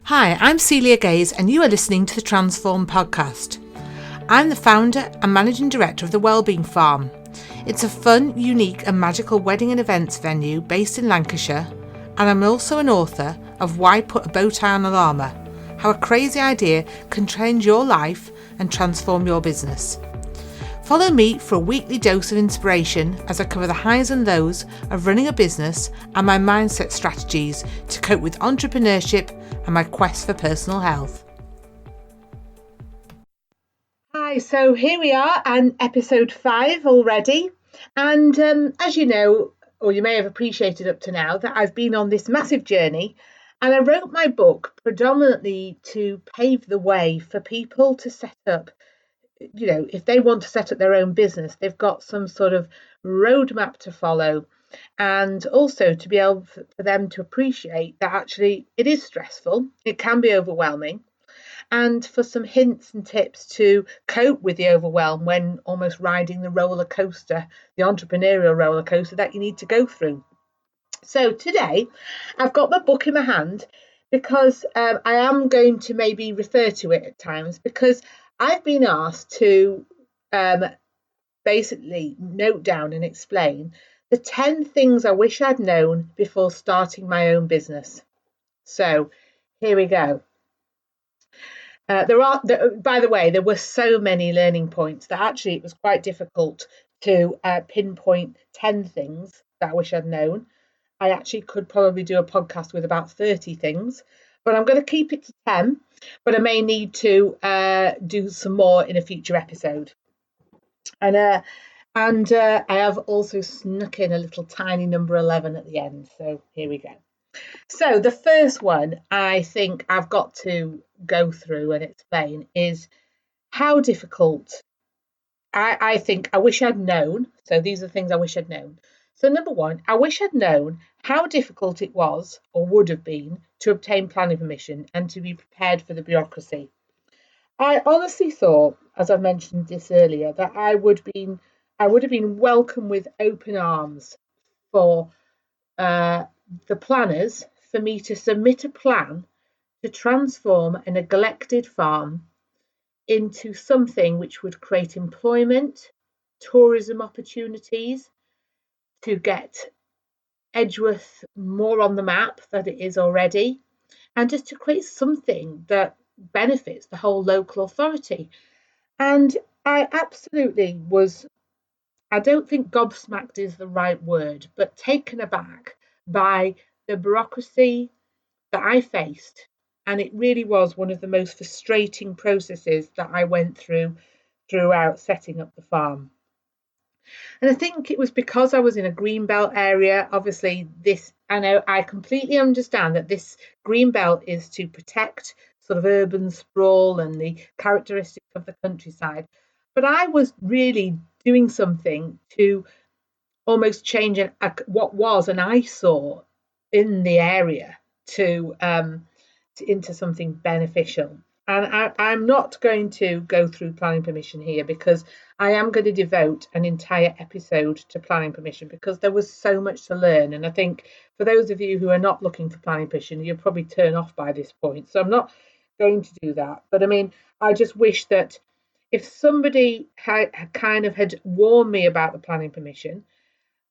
Hi, I'm Celia Gaze and you are listening to the Transform podcast. I'm the founder and managing director of the Wellbeing Farm. It's a fun, unique and magical wedding and events venue based in Lancashire, and I'm also an author of Why Put a Bow Tie on a Llama? How a crazy idea can change your life and transform your business. Follow me for a weekly dose of inspiration as I cover the highs and lows of running a business and my mindset strategies to cope with entrepreneurship and my quest for personal health. Hi, so here we are on episode 5 already. And as you know, or you may have appreciated up to now, that I've been on this massive journey. And I wrote my book predominantly to pave the way for people to set up, if they want to set up their own business, they've got some sort of roadmap to follow, and also to be able for them to appreciate that actually it is stressful, it can be overwhelming, and for some hints and tips to cope with the overwhelm when almost riding the roller coaster, the entrepreneurial roller coaster that you need to go through. So today I've got my book in my hand because I am going to maybe refer to it at times, because I've been asked to basically note down and explain the 10 things I wish I'd known before starting my own business. So here we go. By the way, there were so many learning points that actually it was quite difficult to pinpoint 10 things that I wish I'd known. I actually could probably do a podcast with about 30 things, but I'm going to keep it to 10, but I may need to do some more in a future episode. And I have also snuck in a little tiny number 11 at the end. So here we go. So the first one I think I've got to go through and explain is how difficult I think I wish I'd known. So these are the things I wish I'd known. So number one, I wish I'd known how difficult it was or would have been to obtain planning permission and to be prepared for the bureaucracy. I honestly thought, as I mentioned this earlier, that I would have been welcomed with open arms for the planners for me to submit a plan to transform a neglected farm into something which would create employment, tourism opportunities, to get Edgeworth more on the map than it is already, and just to create something that benefits the whole local authority. And I absolutely was, I don't think gobsmacked is the right word, but taken aback by the bureaucracy that I faced. And it really was one of the most frustrating processes that I went through throughout setting up the farm. And I think it was because I was in a greenbelt area. Obviously, I completely understand that this greenbelt is to protect sort of urban sprawl and the characteristics of the countryside. But I was really doing something to almost change what was an eyesore in the area into something beneficial. And I'm not going to go through planning permission here, because I am going to devote an entire episode to planning permission, because there was so much to learn. And I think for those of you who are not looking for planning permission, you'll probably turn off by this point. So I'm not going to do that. But I mean, I just wish that if somebody had warned me about the planning permission,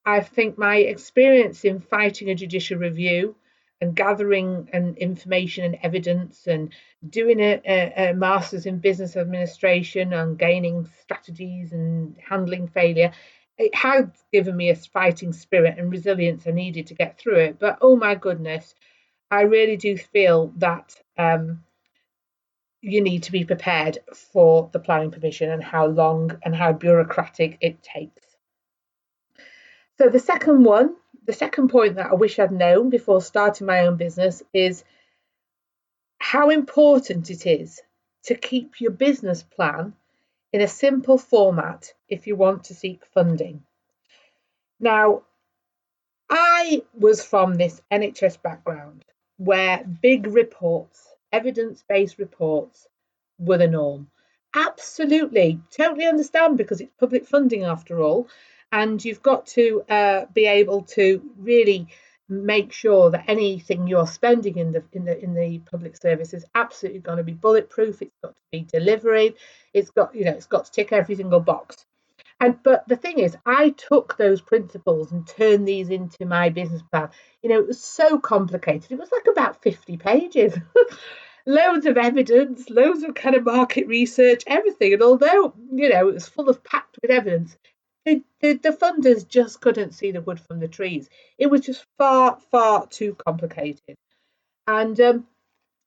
I think my experience in fighting a judicial review and gathering information and evidence and doing a master's in business administration and gaining strategies and handling failure, it had given me a fighting spirit and resilience I needed to get through it. But oh my goodness, I really do feel that you need to be prepared for the planning permission and how long and how bureaucratic it takes. So the second point that I wish I'd known before starting my own business is how important it is to keep your business plan in a simple format if you want to seek funding. Now, I was from this NHS background where big reports, evidence-based reports, were the norm. Absolutely, totally understand, because it's public funding after all. And you've got to be able to really make sure that anything you're spending in the public service is absolutely going to be bulletproof. It's got to be delivered. It's got to tick every single box. But the thing is, I took those principles and turned these into my business plan. It was so complicated. It was like about 50 pages, loads of evidence, loads of kind of market research, everything. And although, it was packed with evidence, the funders just couldn't see the wood from the trees. It was just far, far too complicated. And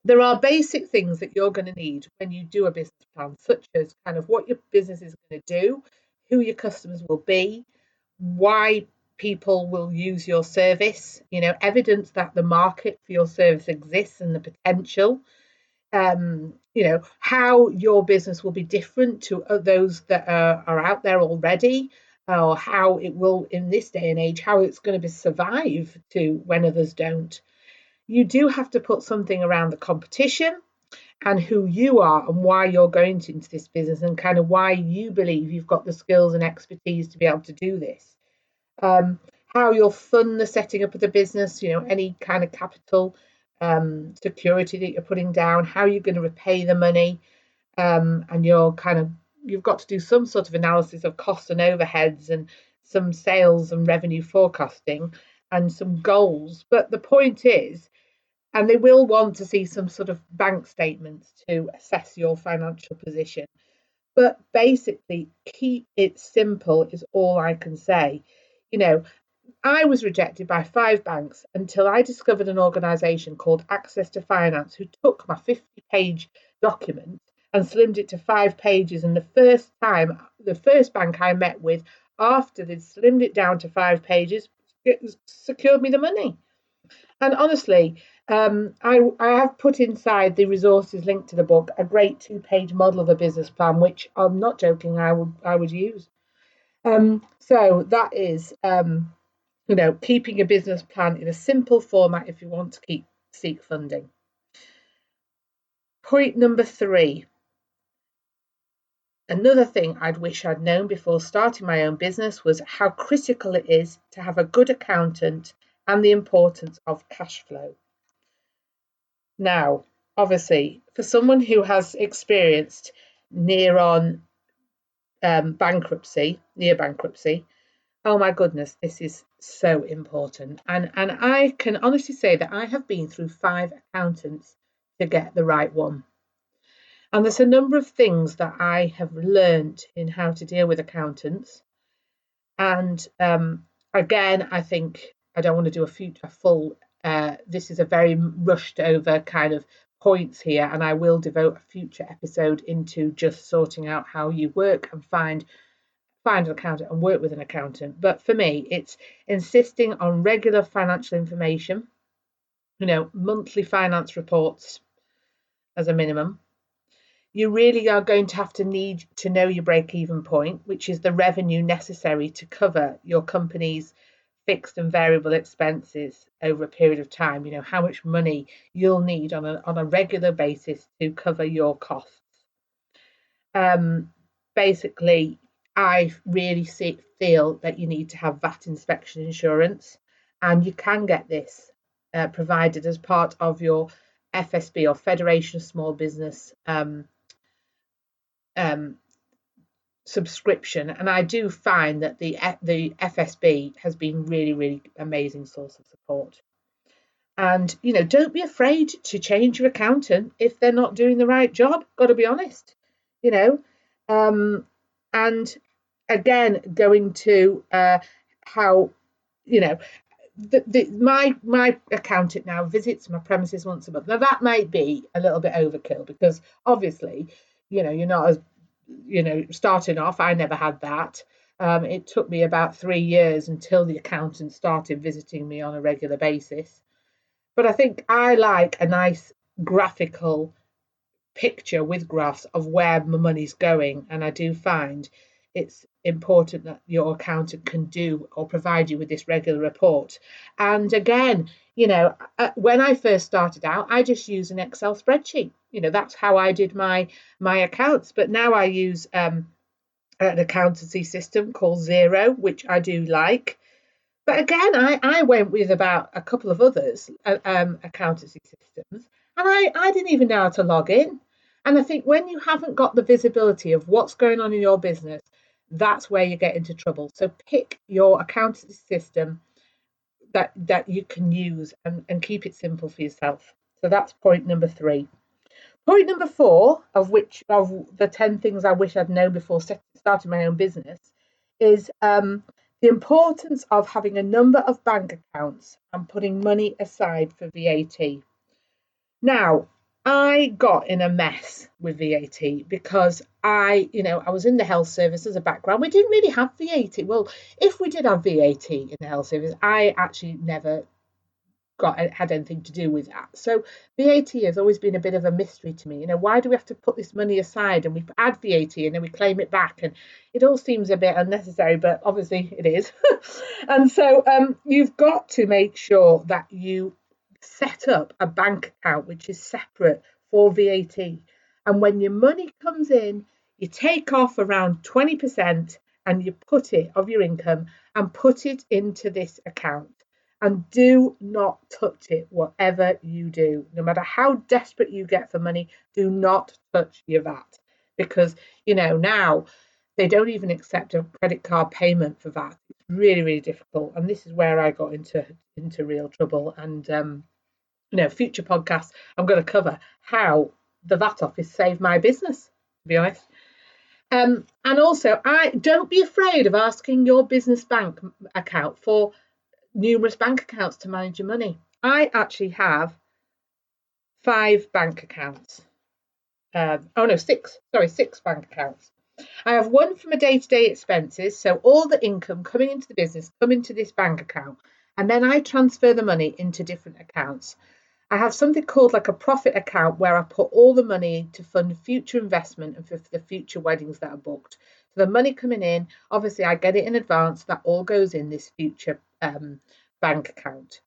there are basic things that you're going to need when you do a business plan, such as kind of what your business is going to do, who your customers will be, why people will use your service, evidence that the market for your service exists and the potential, how your business will be different to those that are out there already, or how it will, in this day and age, how it's going to survive to when others don't. You do have to put something around the competition and who you are and why you're going into this business and kind of why you believe you've got the skills and expertise to be able to do this. How you'll fund the setting up of the business, any kind of capital security that you're putting down, how you're going to repay the money, and you've got to do some sort of analysis of costs and overheads and some sales and revenue forecasting and some goals. But the point is, and they will want to see some sort of bank statements to assess your financial position. But basically, keep it simple is all I can say. I was rejected by 5 banks until I discovered an organisation called Access to Finance, who took my 50-page document and slimmed it to 5 pages. And the first bank I met with, after they'd slimmed it down to 5 pages, it secured me the money. And honestly, I have put inside the resources linked to the book a great 2-page model of a business plan, which I'm not joking, I would use. So that is, keeping a business plan in a simple format if you want to seek funding. Point number 3. Another thing I'd wish I'd known before starting my own business was how critical it is to have a good accountant and the importance of cash flow. Now, obviously, for someone who has experienced near bankruptcy, oh my goodness, this is so important. And I can honestly say that I have been through 5 accountants to get the right one. And there's a number of things that I have learned in how to deal with accountants. And again, I think I don't want to do a full, this is a very rushed over kind of points here, and I will devote a future episode into just sorting out how you work and find an accountant and work with an accountant. But for me, it's insisting on regular financial information, monthly finance reports as a minimum. You really are going to need to know your break-even point, which is the revenue necessary to cover your company's fixed and variable expenses over a period of time. How much money you'll need on a regular basis to cover your costs. Basically, I really feel that you need to have VAT inspection insurance, and you can get this provided as part of your FSB or Federation of Small Business subscription. And I do find that the FSB has been really, really amazing source of support. And don't be afraid to change your accountant if they're not doing the right job. Got to be honest. And again, going to how my accountant now visits my premises once a month. Now that might be a little bit overkill, because obviously you're not as starting off. I never had that. It took me about 3 years until the accountant started visiting me on a regular basis. But I think I like a nice graphical picture with graphs of where my money's going, and I do find it's important that your accountant can do or provide you with this regular report. And again, when I first started out, I just used an Excel spreadsheet. That's how I did my accounts. But now I use an accountancy system called Xero, which I do like. But again, I went with about a couple of others, accountancy systems, and I didn't even know how to log in. And I think when you haven't got the visibility of what's going on in your business, that's where you get into trouble. So pick your accountancy system that you can use, and keep it simple for yourself. So that's point number 3. Point number 4, of the 10 things I wish I'd known before starting my own business, is the importance of having a number of bank accounts and putting money aside for VAT. Now, I got in a mess with VAT because I was in the health service as a background. We didn't really have VAT. Well, if we did have VAT in the health service, I actually never had anything to do with that. So VAT has always been a bit of a mystery to me. Why do we have to put this money aside and we add VAT and then we claim it back? And it all seems a bit unnecessary, but obviously it is. And so you've got to make sure that you set up a bank account which is separate for VAT. And when your money comes in, you take off around 20% and you put it of your income and put it into this account. And do not touch it, whatever you do. No matter how desperate you get for money, do not touch your VAT. Because, now they don't even accept a credit card payment for VAT. It's really, really difficult. And this is where I got into real trouble. And, future podcasts, I'm going to cover how the VAT office saved my business, to be honest. And also, don't be afraid of asking your business bank account for numerous bank accounts to manage your money. I actually have 5 bank accounts. 6 bank accounts. I have one for my day-to-day expenses, so all the income coming into the business come into this bank account, and then I transfer the money into different accounts. I have something called like a profit account where I put all the money to fund future investment and for the future weddings that are booked. So the money coming in, obviously I get it in advance, that all goes in this future bank account.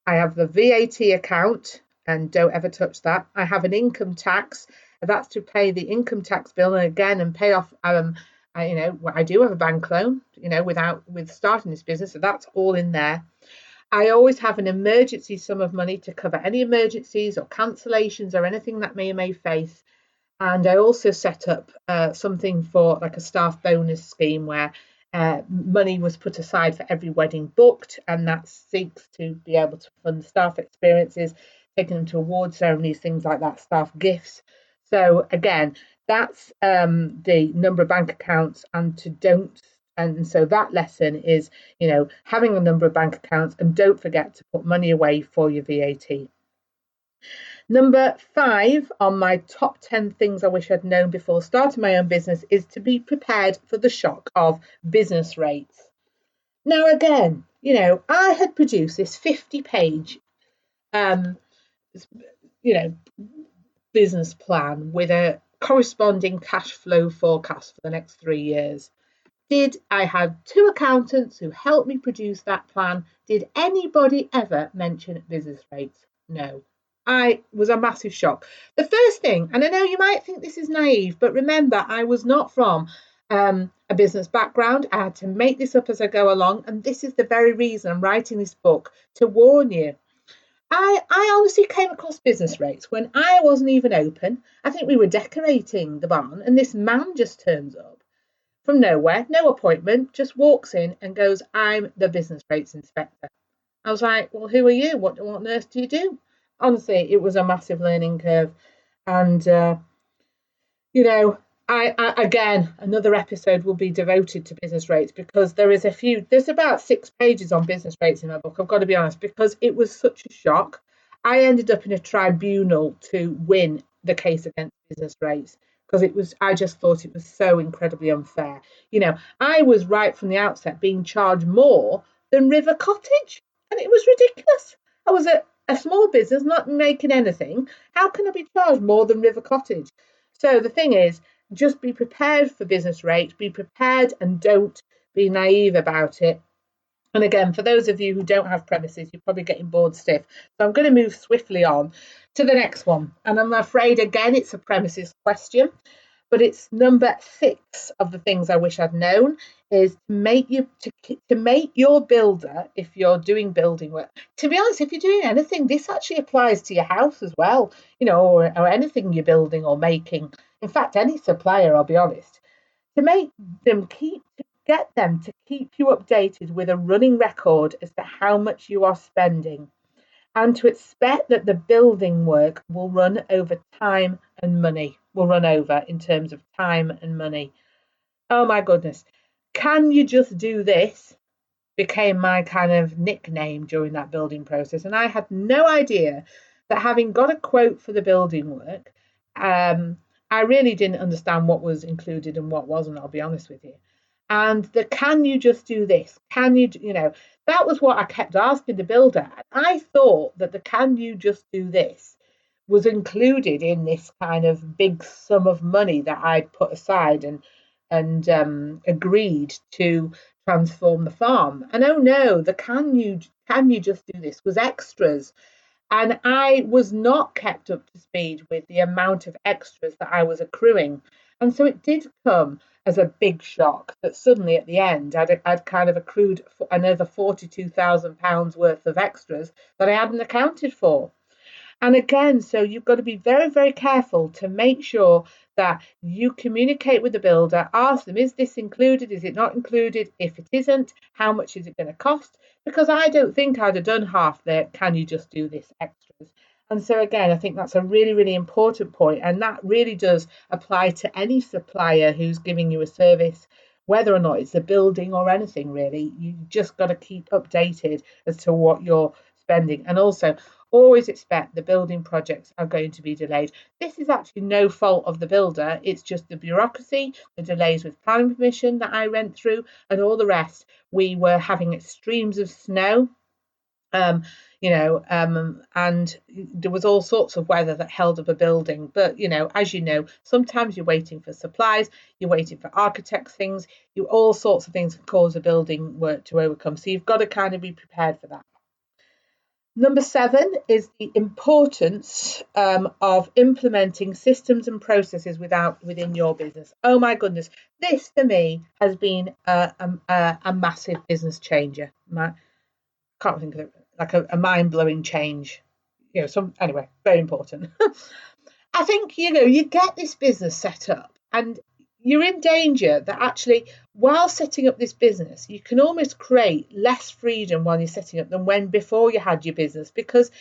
I have the VAT account, and don't ever touch that. I have an income tax, and that's to pay the income tax bill and pay off. I do have a bank loan, with starting this business, so that's all in there. I always have an emergency sum of money to cover any emergencies or cancellations or anything that may face. And I also set up something for like a staff bonus scheme where money was put aside for every wedding booked, and that seeks to be able to fund staff experiences, taking them to award ceremonies, things like that, staff gifts. So again, that's the number of bank accounts, and so that lesson is, having a number of bank accounts, and don't forget to put money away for your VAT. Number 5 on my top 10 things I wish I'd known before starting my own business is to be prepared for the shock of business rates. Now, again, I had produced this 50-page, business plan with a corresponding cash flow forecast for the next 3 years. I had 2 accountants who helped me produce that plan. Did anybody ever mention business rates? No. I was a massive shock. The first thing, and I know you might think this is naive, but remember, I was not from a business background. I had to make this up as I go along, and this is the very reason I'm writing this book, to warn you. I honestly came across business rates when I wasn't even open. I think we were decorating the barn, and this man just turns up from nowhere, no appointment, just walks in and goes, "I'm the business rates inspector." I was like, "Well, who are you? What on earth do you do?" Honestly, it was a massive learning curve. And, I again, another episode will be devoted to business rates, because there's about 6 pages on business rates in my book. I've got to be honest, because it was such a shock. I ended up in a tribunal to win the case against business rates, because I just thought it was so incredibly unfair. I was right from the outset being charged more than River Cottage, and it was ridiculous. I was a small business, not making anything. How can I be charged more than River Cottage? So the thing is, just be prepared for business rates, be prepared, and don't be naive about it. And again, for those of you who don't have premises, you're probably getting bored stiff. So I'm going to move swiftly on to the next one. And I'm afraid, again, it's a premises question. But it's number 6 of the things I wish I'd known is to make your builder, if you're doing building work. To be honest, if you're doing anything, this actually applies to your house as well, or anything you're building or making. In fact, any supplier, I'll be honest, to make them get them to keep you updated with a running record as to how much you are spending, and to expect that the building work will run over time and money, will run over in terms of time and money. Oh my goodness. Can you just do this? Became my kind of nickname during that building process. And I had no idea that, having got a quote for the building work, I really didn't understand what was included and what wasn't, I'll be honest with you. And the can you just do this? Can you, that was what I kept asking the builder. I thought that the can you just do this was included in this kind of big sum of money that I'd put aside and agreed to transform the farm. And oh no, the can you just do this was extras. And I was not kept up to speed with the amount of extras that I was accruing. And so it did come as a big shock that suddenly at the end I'd kind of accrued another £42,000 worth of extras that I hadn't accounted for. And again, so you've got to be very, very careful to make sure that you communicate with the builder, ask them, is this included? Is it not included? If it isn't, how much is it going to cost? Because I don't think I'd have done half the can you just do this extras. And so again, I think that's a really, really important point. And that really does apply to any supplier who's giving you a service, whether or not it's a building or anything really. You just got to keep updated as to what you're spending. And also, always expect the building projects are going to be delayed. This is actually no fault of the builder. It's just the bureaucracy, the delays with planning permission that I went through, and all the rest. We were having extremes of snow, and there was all sorts of weather that held up a building. But, as you know, sometimes you're waiting for supplies, you're waiting for architects' things, all sorts of things can cause a building work to overcome. So you've got to kind of be prepared for that. Number 7 is the importance of implementing systems and processes within your business. Oh my goodness, this for me has been a massive business changer. I can't think of it, like a mind-blowing change. Anyway, very important. I think you get this business set up, and you're in danger that actually, while setting up this business, you can almost create less freedom while you're setting up than before you had your business, because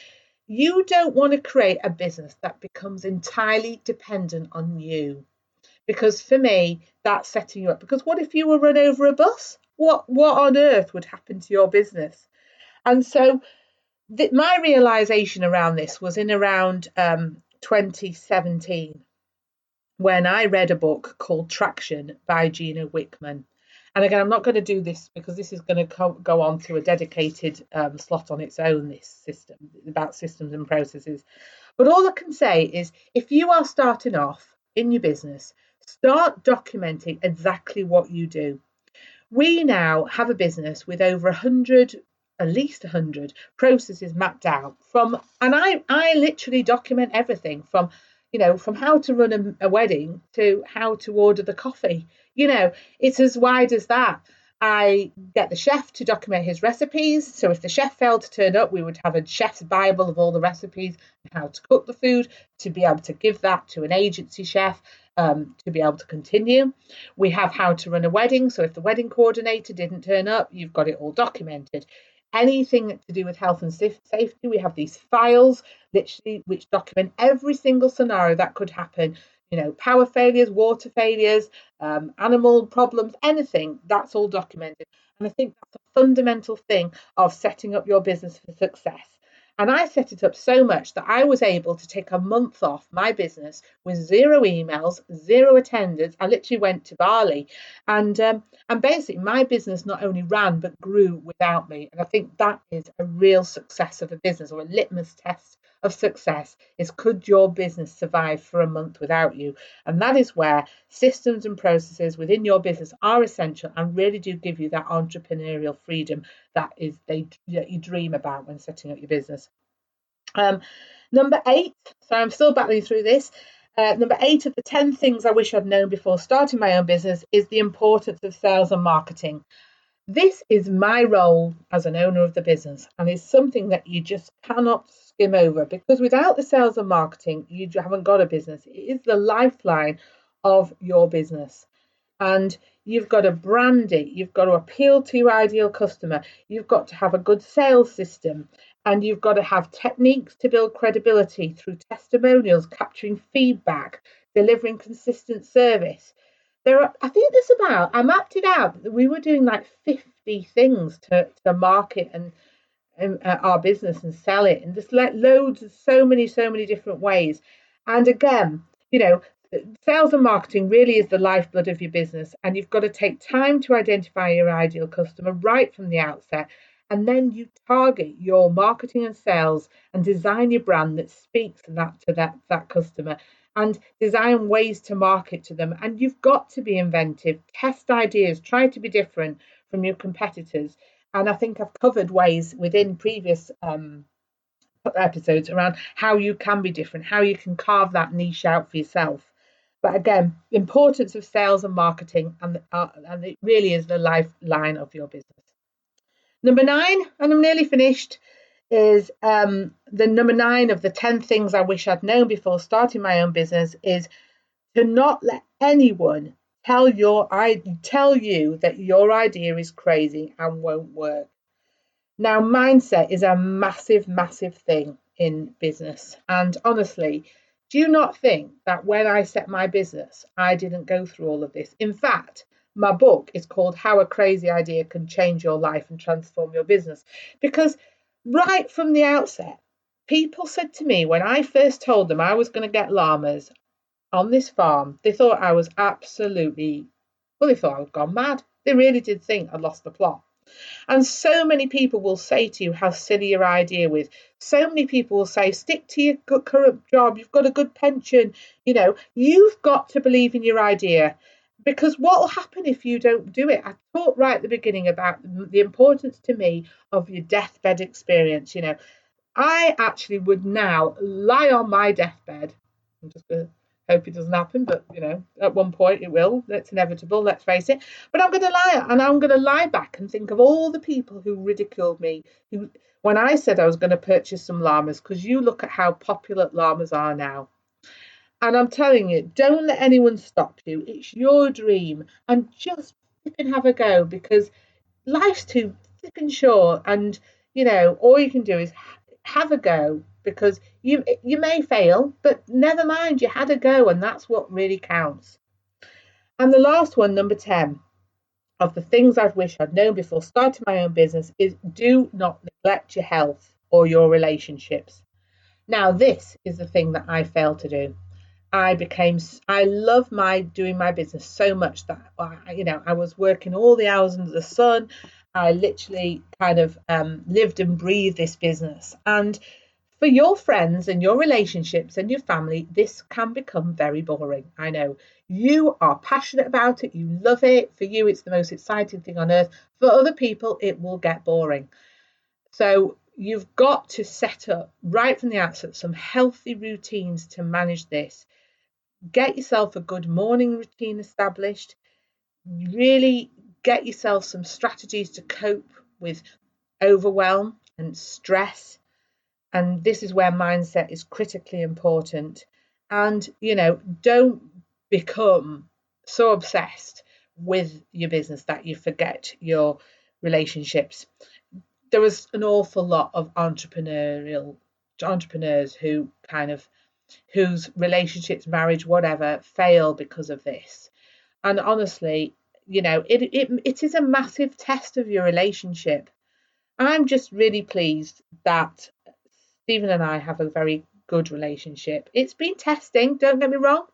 you don't want to create a business that becomes entirely dependent on you. Because for me, that's setting you up. Because what if you were run over a bus? What on earth would happen to your business? And so my realization around this was in around 2017. When I read a book called Traction by Gina Wickman. And again, I'm not going to do this because this is going to go on to a dedicated slot on its own, this system, about systems and processes. But all I can say is, if you are starting off in your business, start documenting exactly what you do. We now have a business with over 100, at least 100 processes mapped out and I literally document everything from how to run a wedding to how to order the coffee. It's as wide as that. I get the chef to document his recipes. So if the chef failed to turn up, we would have a chef's Bible of all the recipes and how to cook the food, to be able to give that to an agency chef to be able to continue. We have how to run a wedding. So if the wedding coordinator didn't turn up, you've got it all documented. Anything to do with health and safety, we have these files literally which document every single scenario that could happen. Power failures, water failures, animal problems, anything, that's all documented. And I think that's a fundamental thing of setting up your business for success. And I set it up so much that I was able to take a month off my business with 0 emails, 0 attendance. I literally went to Bali, and basically my business not only ran but grew without me. And I think that is a real success of a business, or a litmus test of success, is could your business survive for a month without you? And that is where systems and processes within your business are essential and really do give you that entrepreneurial freedom that you dream about when setting up your business. Number 8, so I'm still battling through this, Number 8 of the 10 things I wish I'd known before starting my own business is the importance of sales and marketing. This is my role as an owner of the business, and it's something that you just cannot skim over, because without the sales and marketing, you haven't got a business. It is the lifeline of your business. And you've got to brand it, you've got to appeal to your ideal customer, you've got to have a good sales system, and you've got to have techniques to build credibility through testimonials, capturing feedback, delivering consistent service. I think I mapped it out. We were doing like 50 things to market and our business and sell it, and just like loads of so many different ways. And again, you know, sales and marketing really is the lifeblood of your business, and you've got to take time to identify your ideal customer right from the outset, and then you target your marketing and sales and design your brand that speaks to that customer, and design ways to market to them. And you've got to be inventive, test ideas, try to be different from your competitors. And I think I've covered ways within previous episodes around how you can be different, how you can carve that niche out for yourself. But again, importance of sales and marketing, and it really is the lifeline of your business. Number 9, and I'm nearly finished, is the number 9 of the 10 things I wish I'd known before starting my own business is to not let anyone tell you that your idea is crazy and won't work. Now, mindset is a massive thing in business. And honestly, do you not think that when I set my business, I didn't go through all of this? In fact, my book is called How a Crazy Idea Can Change Your Life and Transform Your Business. Because right from the outset, people said to me when I first told them I was going to get llamas on this farm, they thought I was they thought I had gone mad. They really did think I'd lost the plot. And so many people will say to you how silly your idea is. So many people will say, stick to your current job. You've got a good pension. You've got to believe in your idea, because what will happen if you don't do it? I talked right at the beginning about the importance to me of your deathbed experience. I actually would now lie on my deathbed. I'm just going to hope it doesn't happen, but at one point it will. That's inevitable, let's face it. But I'm going to lie back and think of all the people who ridiculed me when I said I was going to purchase some llamas, because you look at how popular llamas are now. And I'm telling you, don't let anyone stop you. It's your dream, and just flipping have a go, because life's too flipping short, and all you can do is have a go, because you may fail, but never mind, you had a go, and that's what really counts. And the last one, number 10 of the things I wish I'd known before starting my own business, is do not neglect your health or your relationships. Now, this is the thing that I failed to do. I love doing my business so much that I was working all the hours under the sun. I literally kind of lived and breathed this business. And for your friends and your relationships and your family, this can become very boring. I know you are passionate about it. You love it. For you, it's the most exciting thing on earth. For other people, it will get boring. So you've got to set up right from the outset some healthy routines to manage this. Get yourself a good morning routine established. Really get yourself some strategies to cope with overwhelm and stress. And this is where mindset is critically important. And, don't become so obsessed with your business that you forget your relationships. There was an awful lot of entrepreneurs whose relationships, marriage, whatever, fail because of this. And honestly, it is a massive test of your relationship. I'm just really pleased that Stephen and I have a very good relationship. It's been testing, don't get me wrong,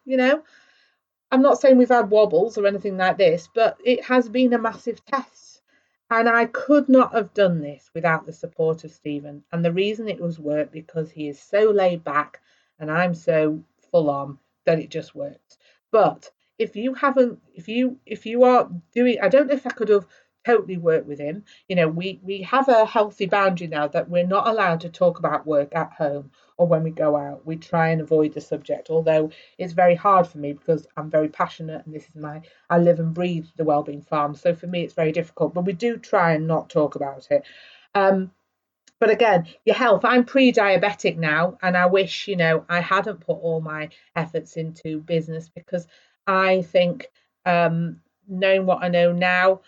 I'm not saying we've had wobbles or anything like this, but it has been a massive test. And I could not have done this without the support of Stephen. And the reason it was worked because he is so laid back and I'm so full on that it just works. But if you are doing, I don't know if I could have totally work with him. We have a healthy boundary now that we're not allowed to talk about work at home or when we go out. We try and avoid the subject, although it's very hard for me because I'm very passionate and I live and breathe the Wellbeing Farm. So for me, it's very difficult, but we do try and not talk about it. But again, your health, I'm pre-diabetic now, and I wish, I hadn't put all my efforts into business, because I think, knowing what I know now,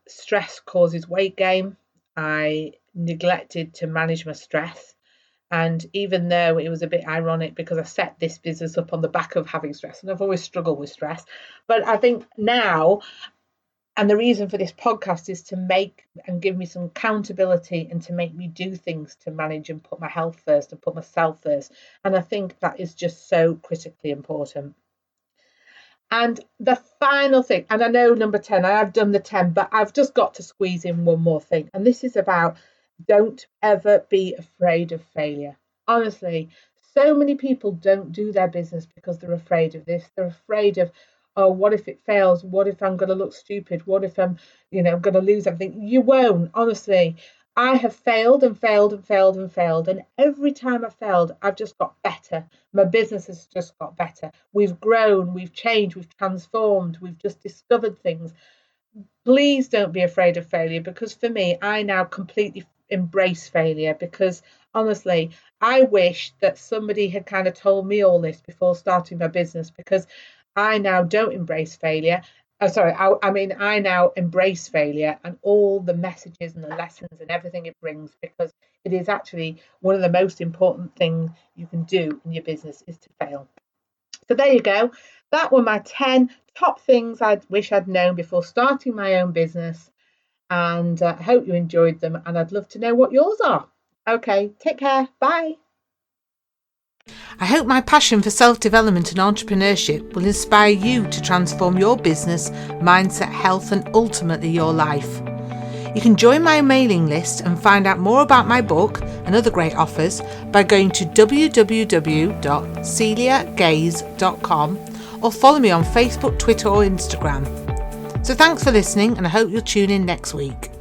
stress causes weight gain. I neglected to manage my stress. And even though it was a bit ironic because I set this business up on the back of having stress, and I've always struggled with stress, but I think now, and the reason for this podcast is to make and give me some accountability and to make me do things to manage and put my health first and put myself first. And I think that is just so critically important. And the final thing, and I know number 10, I have done the 10, but I've just got to squeeze in one more thing. And this is about, don't ever be afraid of failure. Honestly, so many people don't do their business because they're afraid of this. They're afraid of, oh, what if it fails? What if I'm going to look stupid? What if I'm, going to lose everything? You won't, honestly. I have failed and failed and failed and failed. And every time I failed, I've just got better. My business has just got better. We've grown, we've changed, we've transformed, we've just discovered things. Please don't be afraid of failure, because for me, I now completely embrace failure, because honestly, I wish that somebody had kind of told me all this before starting my business, because I now don't embrace failure. I now embrace failure and all the messages and the lessons and everything it brings, because it is actually one of the most important things you can do in your business is to fail. So there you go. That were my 10 top things I wish I'd known before starting my own business. And I hope you enjoyed them, and I'd love to know what yours are. Okay, take care. Bye. I hope my passion for self-development and entrepreneurship will inspire you to transform your business, mindset, health, and ultimately your life. You can join my mailing list and find out more about my book and other great offers by going to www.celiagaze.com or follow me on Facebook, Twitter or Instagram. So thanks for listening, and I hope you'll tune in next week.